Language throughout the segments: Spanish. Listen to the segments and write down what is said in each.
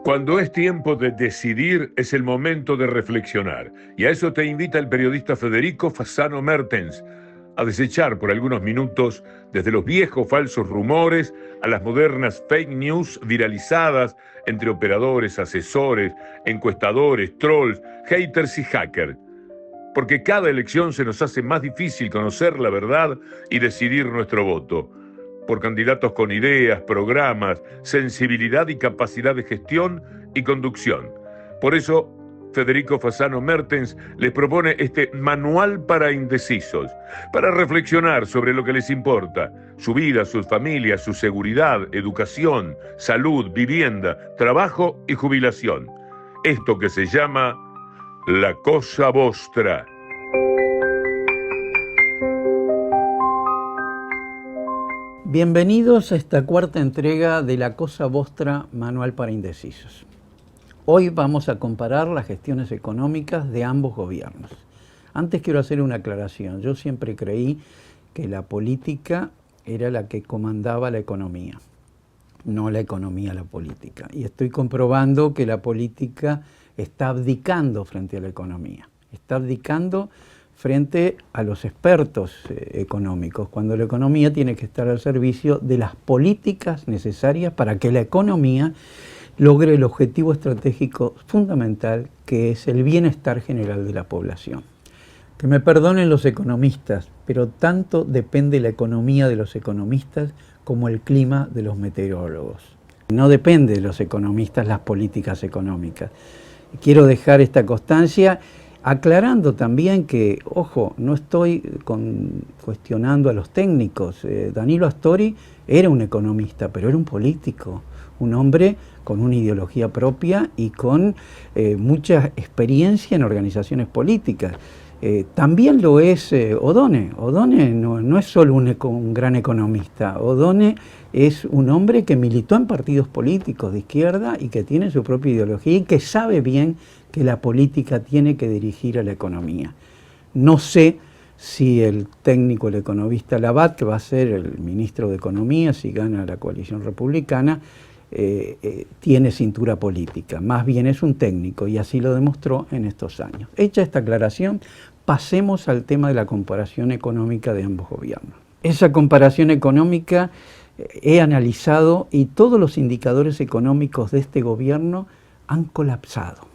Cuando es tiempo de decidir, es el momento de reflexionar. Y a eso te invita el periodista Federico Fasano Mertens, a desechar por algunos minutos desde los viejos falsos rumores a las modernas fake news viralizadas entre operadores, asesores, encuestadores, trolls, haters y hackers. Porque cada elección se nos hace más difícil conocer la verdad y decidir nuestro voto. Por candidatos con ideas, programas, sensibilidad y capacidad de gestión y conducción. Por eso, Federico Fasano Mertens les propone este manual para indecisos, para reflexionar sobre lo que les importa, su vida, sus familias, su seguridad, educación, salud, vivienda, trabajo y jubilación. Esto que se llama La Cosa Vostra. Bienvenidos a esta cuarta entrega de La Cosa Vostra, Manual para Indecisos. Hoy vamos a comparar las gestiones económicas de ambos gobiernos. Antes quiero hacer una aclaración. Yo siempre creí que la política era la que comandaba la economía, no la economía la política. Y estoy comprobando que la política está abdicando frente a la economía. Está abdicando frente a los expertos económicos, cuando la economía tiene que estar al servicio de las políticas necesarias para que la economía logre el objetivo estratégico fundamental, que es el bienestar general de la población. Que me perdonen los economistas, pero tanto depende la economía de los economistas como el clima de los meteorólogos. No depende de los economistas las políticas económicas. Quiero dejar esta constancia, aclarando también que, ojo, no estoy cuestionando a los técnicos. Danilo Astori era un economista, pero era un político, un hombre con una ideología propia y con mucha experiencia en organizaciones políticas. También lo es O'Donnell. O'Donnell no es solo un gran economista. O'Donnell es un hombre que militó en partidos políticos de izquierda y que tiene su propia ideología y que sabe bien que la política tiene que dirigir a la economía. No sé si el técnico, el economista Labat, que va a ser el ministro de Economía si gana la coalición republicana, tiene cintura política. Más bien es un técnico y así lo demostró en estos años. Hecha esta aclaración, pasemos al tema de la comparación económica de ambos gobiernos. Esa comparación económica he analizado y todos los indicadores económicos de este gobierno han colapsado,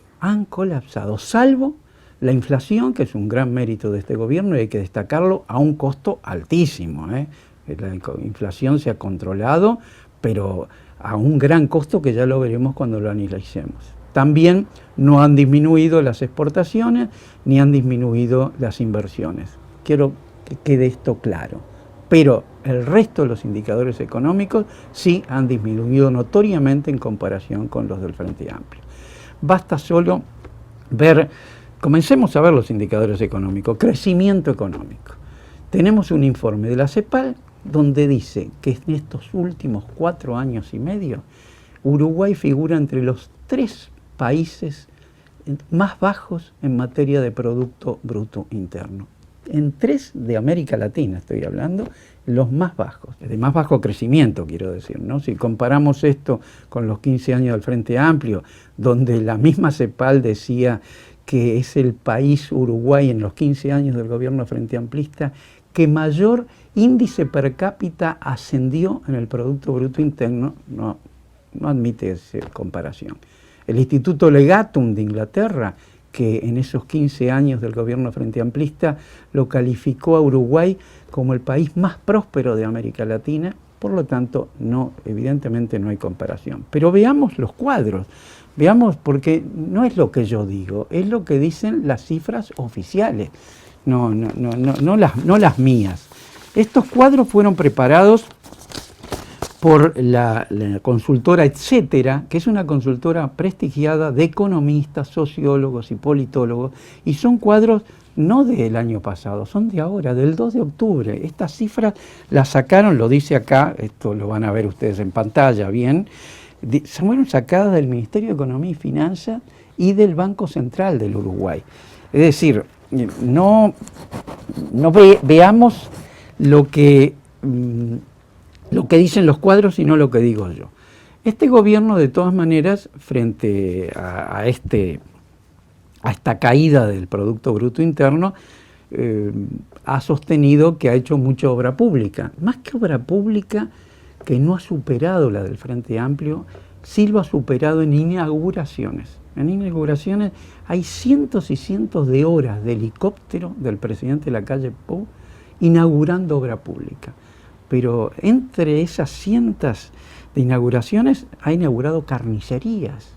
salvo la inflación, que es un gran mérito de este gobierno y hay que destacarlo, a un costo altísimo. La inflación se ha controlado, pero a un gran costo que ya lo veremos cuando lo analicemos. También no han disminuido las exportaciones ni han disminuido las inversiones. Quiero que quede esto claro. Pero el resto de los indicadores económicos sí han disminuido notoriamente en comparación con los del Frente Amplio. Basta solo ver, comencemos a ver los indicadores económicos. Crecimiento económico. Tenemos un informe de la CEPAL donde dice que en estos últimos 4 años y medio, Uruguay figura entre los 3 países más bajos en materia de Producto Bruto Interno. En 3 de América Latina estoy hablando, los más bajos, de más bajo crecimiento quiero decir, ¿no? Si comparamos esto con los 15 años del Frente Amplio, donde la misma CEPAL decía que es el país Uruguay en los 15 años del gobierno Frente Amplista que mayor índice per cápita ascendió en el Producto Bruto Interno, no admite esa comparación. El Instituto Legatum de Inglaterra, que en esos 15 años del gobierno Frente Amplista lo calificó a Uruguay como el país más próspero de América Latina, por lo tanto, evidentemente no hay comparación. Pero veamos los cuadros, veamos, porque no es lo que yo digo, es lo que dicen las cifras oficiales, no las mías. Estos cuadros fueron preparados por la consultora Etcétera, que es una consultora prestigiada de economistas, sociólogos y politólogos, y son cuadros no del año pasado, son de ahora, del 2 de octubre. Estas cifras las sacaron, lo dice acá, esto lo van a ver ustedes en pantalla bien, fueron sacadas del Ministerio de Economía y Finanzas y del Banco Central del Uruguay. Es decir, veamos lo que dicen los cuadros y no lo que digo yo. Este gobierno, de todas maneras, frente a esta caída del Producto Bruto Interno, ha sostenido que ha hecho mucha obra pública. Más que obra pública, que no ha superado la del Frente Amplio, sí lo ha superado en inauguraciones. En inauguraciones hay cientos y cientos de horas de helicóptero del presidente de la calle Pou inaugurando obra pública. Pero entre esas cientos de inauguraciones ha inaugurado carnicerías,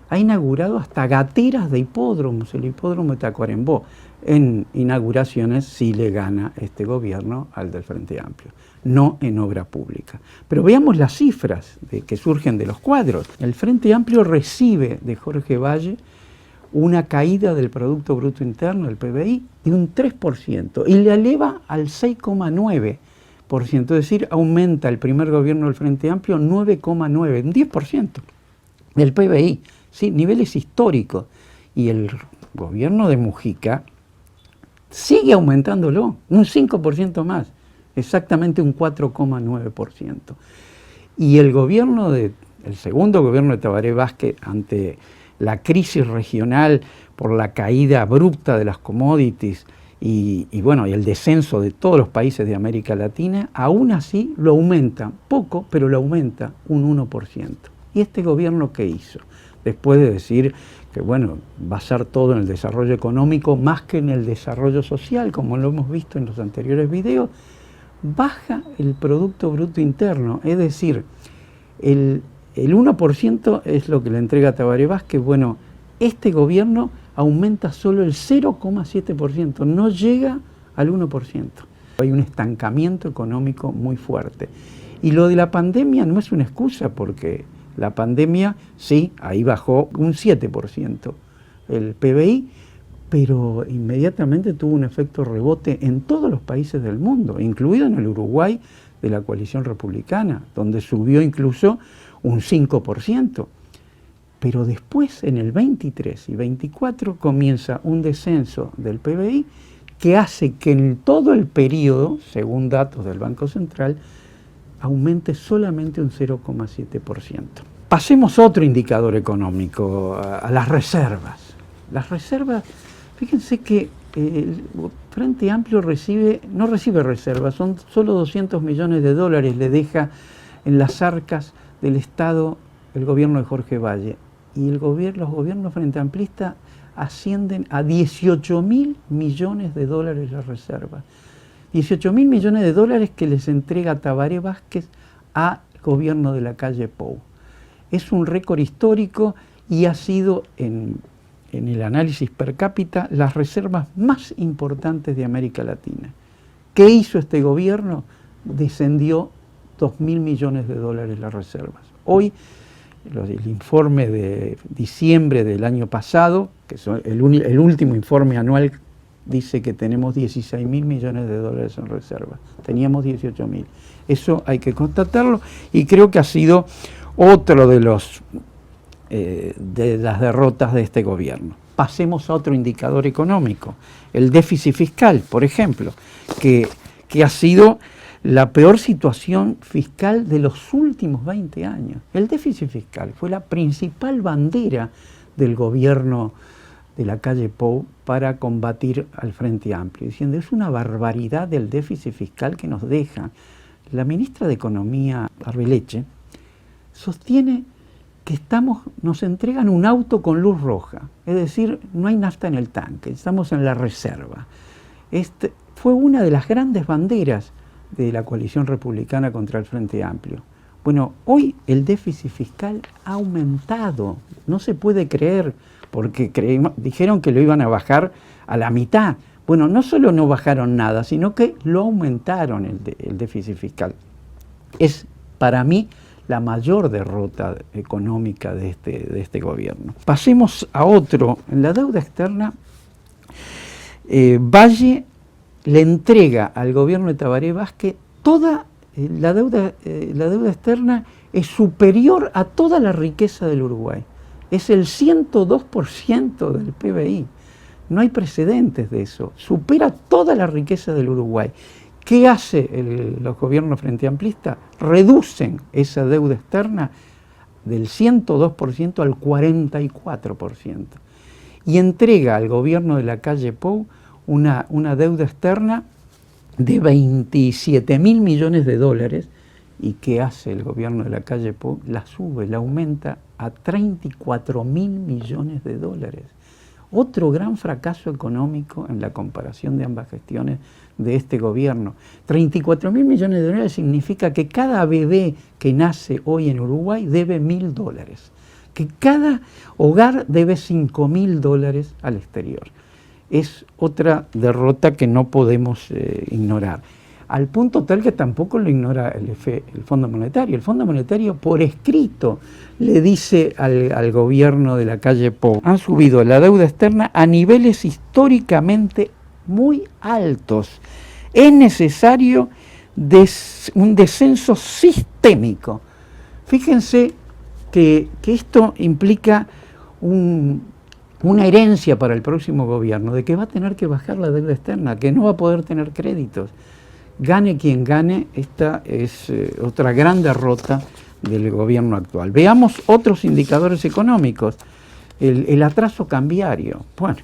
ha inaugurado hasta gateras de hipódromos, el hipódromo de Tacuarembó. En inauguraciones sí le gana este gobierno al del Frente Amplio, no en obra pública. Pero veamos las cifras que surgen de los cuadros. El Frente Amplio recibe de Jorge Valle una caída del Producto Bruto Interno, el PBI, de un 3% y le eleva al 6,9%, es decir, aumenta el primer gobierno del Frente Amplio 9,9%, un 10% del PBI, ¿sí? Niveles históricos. Y el gobierno de Mujica sigue aumentándolo, un 5% más, exactamente un 4,9%. Y el segundo gobierno de Tabaré Vázquez, ante la crisis regional por la caída abrupta de las commodities y el descenso de todos los países de América Latina, aún así lo aumenta, poco, pero lo aumenta un 1%. ¿Y este gobierno qué hizo? Después de decir que basar todo en el desarrollo económico más que en el desarrollo social, como lo hemos visto en los anteriores videos, baja el Producto Bruto Interno, es decir, el 1% es lo que le entrega Tabaré Vázquez. Este gobierno aumenta solo el 0,7%, no llega al 1%. Hay un estancamiento económico muy fuerte. Y lo de la pandemia no es una excusa, porque la pandemia, sí, ahí bajó un 7% el PBI, pero inmediatamente tuvo un efecto rebote en todos los países del mundo, incluido en el Uruguay de la coalición republicana, donde subió incluso un 5%. Pero después, en el 23 y 24, comienza un descenso del PBI que hace que en todo el periodo, según datos del Banco Central, aumente solamente un 0,7%. Pasemos a otro indicador económico, a las reservas. Las reservas, fíjense que el Frente Amplio no recibe reservas, son solo 200 millones de dólares, le deja en las arcas del Estado el gobierno de Jorge Valle. Y los gobiernos Frente Amplista ascienden a 18.000 millones de dólares las reservas. 18.000 millones de dólares que les entrega Tabaré Vázquez al gobierno de la calle Pou. Es un récord histórico y ha sido, en el análisis per cápita, las reservas más importantes de América Latina. ¿Qué hizo este gobierno? Descendió 2.000 millones de dólares las reservas. Hoy, el informe de diciembre del año pasado, que es el último informe anual, dice que tenemos 16.000 millones de dólares en reserva. Teníamos 18.000. Eso hay que constatarlo y creo que ha sido otro de las derrotas de este gobierno. Pasemos a otro indicador económico, el déficit fiscal, por ejemplo, que ha sido la peor situación fiscal de los últimos 20 años. El déficit fiscal fue la principal bandera del gobierno de la calle Pou para combatir al Frente Amplio, diciendo es una barbaridad el déficit fiscal que nos deja. La ministra de Economía, Arbeleche, sostiene que nos entregan un auto con luz roja, es decir, no hay nafta en el tanque, estamos en la reserva. Fue una de las grandes banderas de la coalición republicana contra el Frente Amplio. Hoy el déficit fiscal ha aumentado, no se puede creer, porque dijeron que lo iban a bajar a la mitad. No solo no bajaron nada, sino que lo aumentaron el déficit fiscal. Es, para mí, la mayor derrota económica de este gobierno. Pasemos a otro. En la deuda externa, Valle le entrega al gobierno de Tabaré Vázquez toda la deuda externa, es superior a toda la riqueza del Uruguay. Es el 102% del PBI. No hay precedentes de eso. Supera toda la riqueza del Uruguay. ¿Qué hace los gobiernos frente amplistas? Reducen esa deuda externa del 102% al 44%. Y entrega al gobierno de la calle Pou una deuda externa de 27.000 millones de dólares. ¿Y qué hace el gobierno de la calle Pou? La sube, la aumenta a 34.000 millones de dólares. Otro gran fracaso económico en la comparación de ambas gestiones de este gobierno. 34.000 millones de dólares significa que cada bebé que nace hoy en Uruguay debe $1.000, que cada hogar debe $5.000 al exterior. Es otra derrota que no podemos ignorar. Al punto tal que tampoco lo ignora el Fondo Monetario. El Fondo Monetario por escrito le dice al gobierno de la calle Pou: han subido la deuda externa a niveles históricamente muy altos. Es necesario un descenso sistémico. Fíjense que esto implica una herencia para el próximo gobierno, de que va a tener que bajar la deuda externa, que no va a poder tener créditos. Gane quien gane, esta es otra gran derrota del gobierno actual. Veamos otros indicadores económicos. El atraso cambiario. Bueno,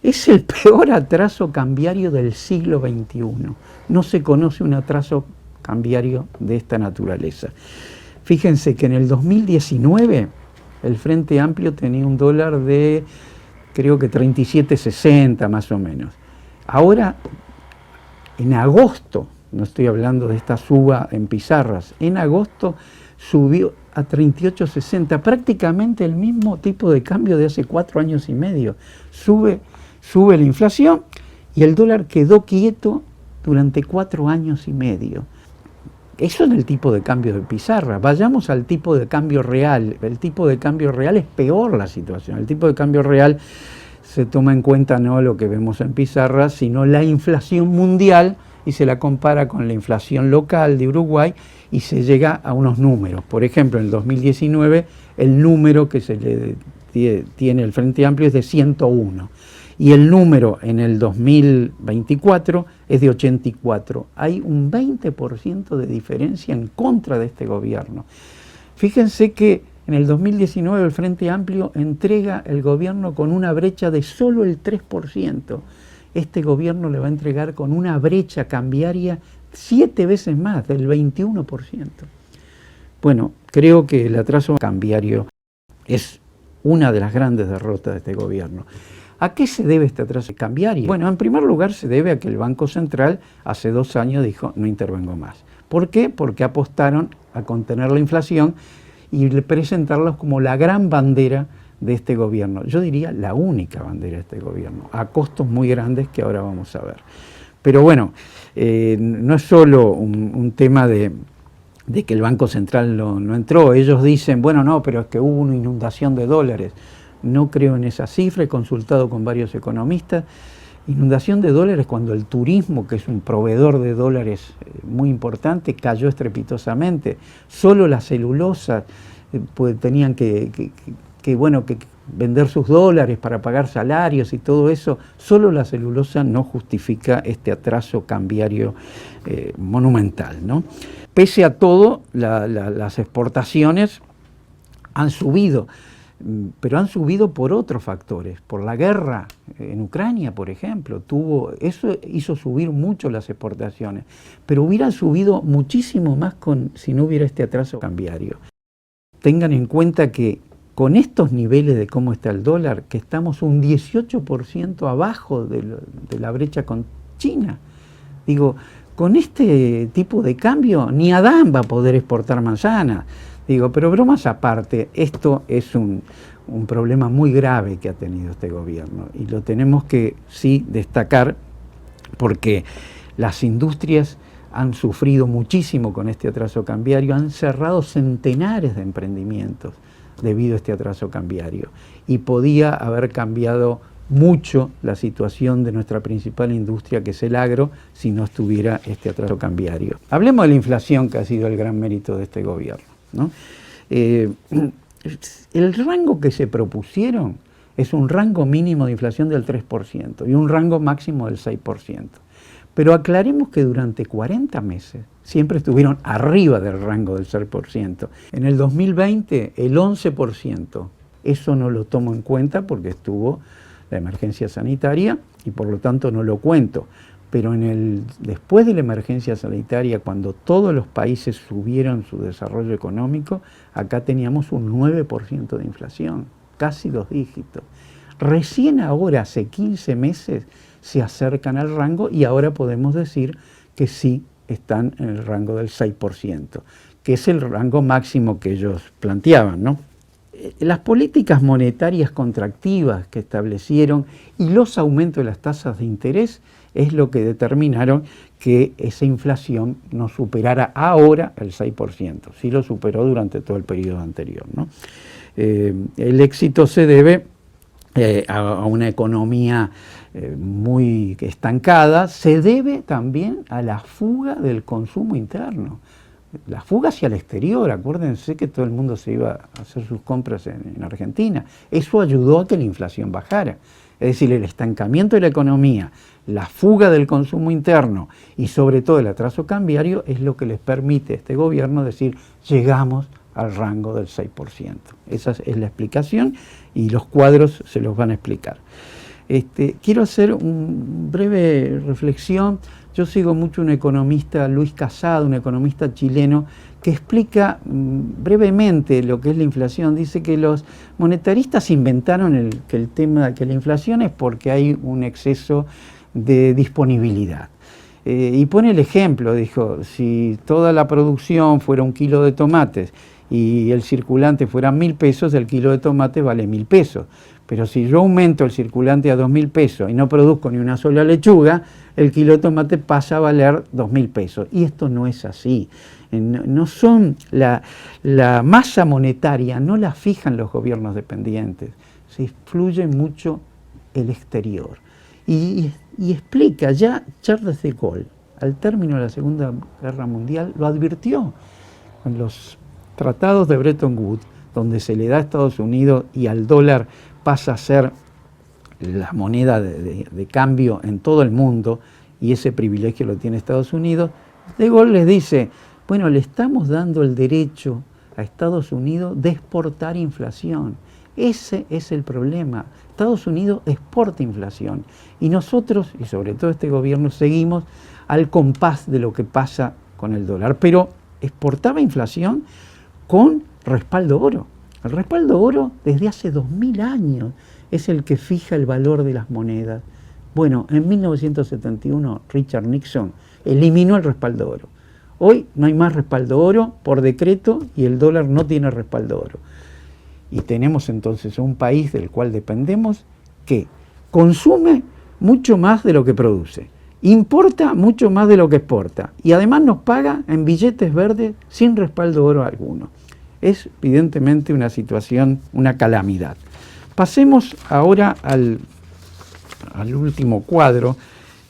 es el peor atraso cambiario del siglo XXI. No se conoce un atraso cambiario de esta naturaleza. Fíjense que en el 2019 el Frente Amplio tenía un dólar de, creo que 37.60 más o menos. Ahora, en agosto, no estoy hablando de esta suba en pizarras, en agosto subió a 38.60, prácticamente el mismo tipo de cambio de hace 4 años y medio. Sube la inflación y el dólar quedó quieto durante 4 años y medio. Eso es el tipo de cambio de pizarra. Vayamos al tipo de cambio real. El tipo de cambio real es peor la situación. El tipo de cambio real se toma en cuenta no lo que vemos en pizarra, sino la inflación mundial, y se la compara con la inflación local de Uruguay y se llega a unos números. Por ejemplo, en el 2019 el número que se le tiene el Frente Amplio es de 101 y el número en el 2024 es de 84. Hay un 20% de diferencia en contra de este gobierno. Fíjense que en el 2019 el Frente Amplio entrega el gobierno con una brecha de solo el 3%. Este gobierno le va a entregar con una brecha cambiaria 7 veces más, del 21%. Bueno, creo que el atraso cambiario es una de las grandes derrotas de este gobierno. ¿A qué se debe este atraso cambiario? Bueno, en primer lugar se debe a que el Banco Central hace 2 años dijo: no intervengo más. ¿Por qué? Porque apostaron a contener la inflación y presentarlos como la gran bandera de este gobierno. Yo diría la única bandera de este gobierno, a costos muy grandes que ahora vamos a ver. Pero bueno, no es solo un tema de que el Banco Central no entró. Ellos dicen, bueno, no, pero es que hubo una inundación de dólares. No creo en esa cifra, he consultado con varios economistas. Inundación de dólares cuando el turismo, que es un proveedor de dólares muy importante, cayó estrepitosamente. Solo la celulosa pues tenían que vender sus dólares para pagar salarios y todo eso. Solo la celulosa no justifica este atraso cambiario monumental, ¿no? Pese a todo, las exportaciones han subido, pero han subido por otros factores. Por la guerra en Ucrania, por ejemplo, eso hizo subir mucho las exportaciones, pero hubieran subido muchísimo más si no hubiera este atraso cambiario. Tengan en cuenta que con estos niveles de cómo está el dólar, que estamos un 18% abajo de la brecha con China. Digo, con este tipo de cambio, ni Adán va a poder exportar manzanas. Digo, pero bromas aparte, esto es un problema muy grave que ha tenido este gobierno. Y lo tenemos que, sí, destacar, porque las industrias han sufrido muchísimo con este atraso cambiario, han cerrado centenares de emprendimientos debido a este atraso cambiario. Y podía haber cambiado mucho la situación de nuestra principal industria, que es el agro, si no estuviera este atraso cambiario. Hablemos de la inflación, que ha sido el gran mérito de este gobierno, ¿no? El rango que se propusieron es un rango mínimo de inflación del 3% y un rango máximo del 6%. Pero aclaremos que durante 40 meses siempre estuvieron arriba del rango del 6%. En el 2020, el 11%. Eso no lo tomo en cuenta porque estuvo la emergencia sanitaria y por lo tanto no lo cuento. Pero después de la emergencia sanitaria, cuando todos los países subieron su desarrollo económico, acá teníamos un 9% de inflación, casi 2 dígitos. Recién ahora, hace 15 meses, se acercan al rango y ahora podemos decir que sí están en el rango del 6%, que es el rango máximo que ellos planteaban, ¿no? Las políticas monetarias contractivas que establecieron y los aumentos de las tasas de interés es lo que determinaron que esa inflación no superara ahora el 6%, sí lo superó durante todo el periodo anterior, ¿no? El éxito se debe a una economía muy estancada, se debe también a la fuga del consumo interno. La fuga hacia el exterior, acuérdense que todo el mundo se iba a hacer sus compras en Argentina. Eso ayudó a que la inflación bajara. Es decir, el estancamiento de la economía, la fuga del consumo interno y sobre todo el atraso cambiario es lo que les permite a este gobierno decir, llegamos al rango del 6%. Esa es la explicación y los cuadros se los van a explicar. Quiero hacer una breve reflexión. Yo sigo mucho un economista, Luis Casado, un economista chileno, que explica brevemente lo que es la inflación. Dice que los monetaristas inventaron que el tema que la inflación es porque hay un exceso de disponibilidad. Y pone el ejemplo, dijo, si toda la producción fuera 1 kilo de tomates y el circulante fuera 1.000 pesos, el kilo de tomate vale 1.000 pesos. Pero si yo aumento el circulante a 2.000 pesos y no produzco ni una sola lechuga, el kilo de tomate pasa a valer 2.000 pesos. Y esto no es así. No son la masa monetaria, no la fijan los gobiernos dependientes. Se influye mucho el exterior. Y explica, ya Charles de Gaulle, al término de la Segunda Guerra Mundial, lo advirtió en los tratados de Bretton Woods, donde se le da a Estados Unidos y al dólar pasa a ser la moneda de cambio en todo el mundo, y ese privilegio lo tiene Estados Unidos. De Gaulle les dice, bueno, le estamos dando el derecho a Estados Unidos de exportar inflación. Ese es el problema. Estados Unidos exporta inflación y nosotros, y sobre todo este gobierno, seguimos al compás de lo que pasa con el dólar. Pero exportaba inflación con respaldo oro. El respaldo oro desde hace 2000 años es el que fija el valor de las monedas. Bueno, en 1971 Richard Nixon eliminó el respaldo oro. Hoy no hay más respaldo oro por decreto y el dólar no tiene respaldo oro. Y tenemos entonces un país del cual dependemos que consume mucho más de lo que produce, importa mucho más de lo que exporta y además nos paga en billetes verdes sin respaldo oro alguno. Es evidentemente una situación, una calamidad. Pasemos ahora al último cuadro,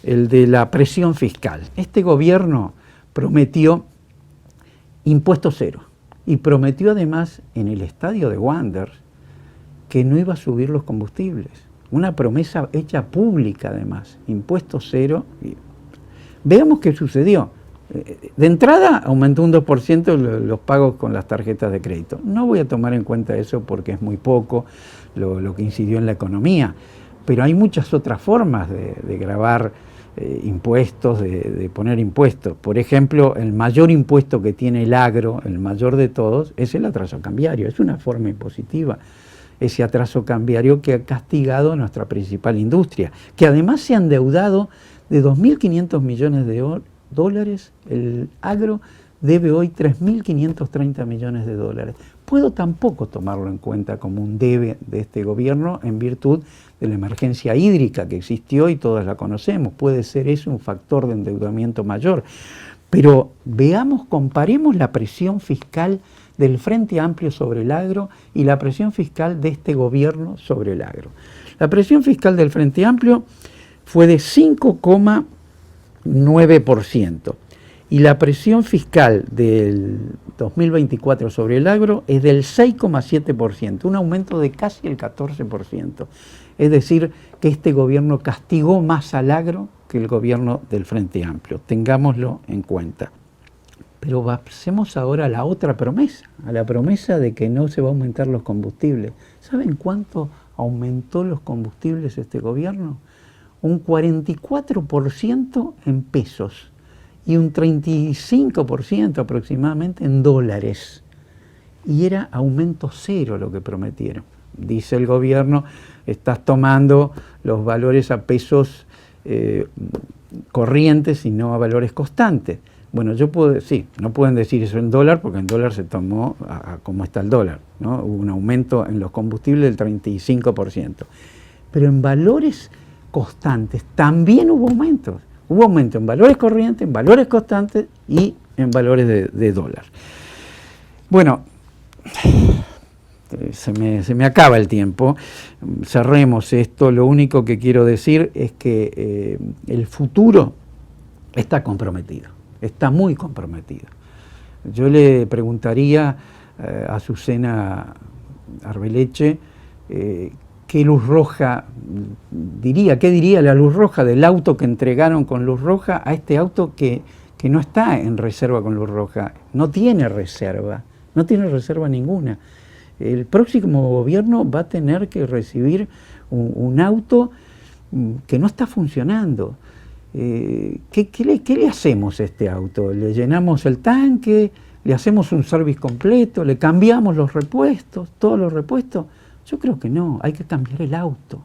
el de la presión fiscal. Este gobierno prometió impuesto cero y prometió además en el estadio de Wanderers que no iba a subir los combustibles. Una promesa hecha pública además, impuesto cero. Veamos qué sucedió. De entrada aumentó un 2% los pagos con las tarjetas de crédito. No voy a tomar en cuenta eso porque es muy poco lo que incidió en la economía, pero hay muchas otras formas de gravar impuestos, de poner impuestos. Por ejemplo, el mayor impuesto que tiene el agro, el mayor de todos, es el atraso cambiario. Es una forma impositiva. Ese atraso cambiario que ha castigado a nuestra principal industria, que además se ha endeudado de 2.500 millones de dólares, el agro debe hoy 3.530 millones de dólares. Puedo tampoco tomarlo en cuenta como un debe de este gobierno en virtud de la emergencia hídrica que existió y todas la conocemos. Puede ser eso un factor de endeudamiento mayor. Pero veamos, comparemos la presión fiscal del Frente Amplio sobre el agro y la presión fiscal de este gobierno sobre el agro. La presión fiscal del Frente Amplio fue de 5,9%. Y la presión fiscal del 2024 sobre el agro es del 6,7%, un aumento de casi el 14%. Es decir, que este gobierno castigó más al agro que el gobierno del Frente Amplio. Tengámoslo en cuenta. Pero pasemos ahora a la otra promesa, a la promesa de que no se va a aumentar los combustibles. ¿Saben cuánto aumentó los combustibles este gobierno? Un 44% en pesos y un 35% aproximadamente en dólares. Y era aumento cero lo que prometieron. Dice el gobierno, estás tomando los valores a pesos corrientes y no a valores constantes. Bueno, yo puedo decir, no pueden decir eso en dólar, porque en dólar se tomó a cómo está el dólar, ¿no? Hubo un aumento en los combustibles del 35%. Pero en valores constantes también hubo aumentos. Hubo aumento en valores corrientes, en valores constantes y en valores de dólar. Bueno, se me acaba el tiempo. Cerremos esto. Lo único que quiero decir es que el futuro está comprometido. Está muy comprometido. Yo le preguntaría a Azucena Arbeleche qué luz roja diría, qué diría la luz roja del auto que entregaron con luz roja a este auto que no está en reserva con luz roja, no tiene reserva ninguna. El próximo gobierno va a tener que recibir un auto que no está funcionando. ¿Qué le hacemos a este auto? ¿Le llenamos el tanque? ¿Le hacemos un service completo? ¿Le cambiamos los repuestos? ¿Todos los repuestos? Yo creo que no, hay que cambiar el auto.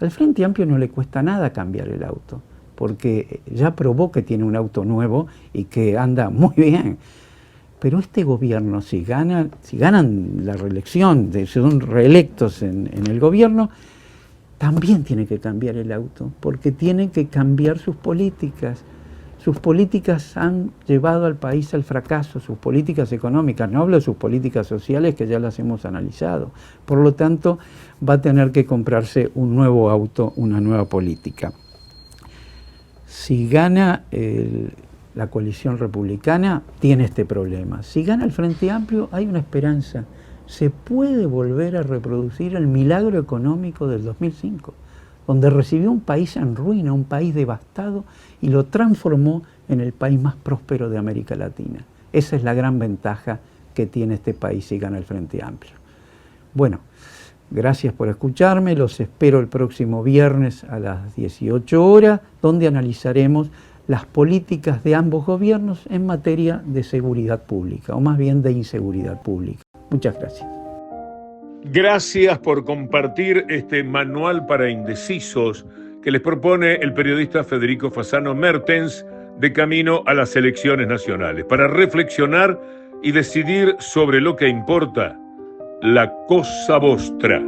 Al Frente Amplio no le cuesta nada cambiar el auto, porque ya probó que tiene un auto nuevo y que anda muy bien. Pero este gobierno, si ganan la reelección, son reelectos en el gobierno, también tiene que cambiar el auto, porque tiene que cambiar sus políticas. Sus políticas han llevado al país al fracaso, sus políticas económicas, no hablo de sus políticas sociales que ya las hemos analizado. Por lo tanto, va a tener que comprarse un nuevo auto, una nueva política. Si gana la coalición republicana, tiene este problema. Si gana el Frente Amplio, hay una esperanza. Se puede volver a reproducir el milagro económico del 2005, donde recibió un país en ruina, un país devastado, y lo transformó en el país más próspero de América Latina. Esa es la gran ventaja que tiene este país si gana el Frente Amplio. Bueno, gracias por escucharme, los espero el próximo viernes a las 18 horas, donde analizaremos las políticas de ambos gobiernos en materia de seguridad pública, o más bien de inseguridad pública. Muchas gracias. Gracias por compartir este manual para indecisos que les propone el periodista Federico Fasano Mertens de camino a las elecciones nacionales, para reflexionar y decidir sobre lo que importa, la cosa vostra.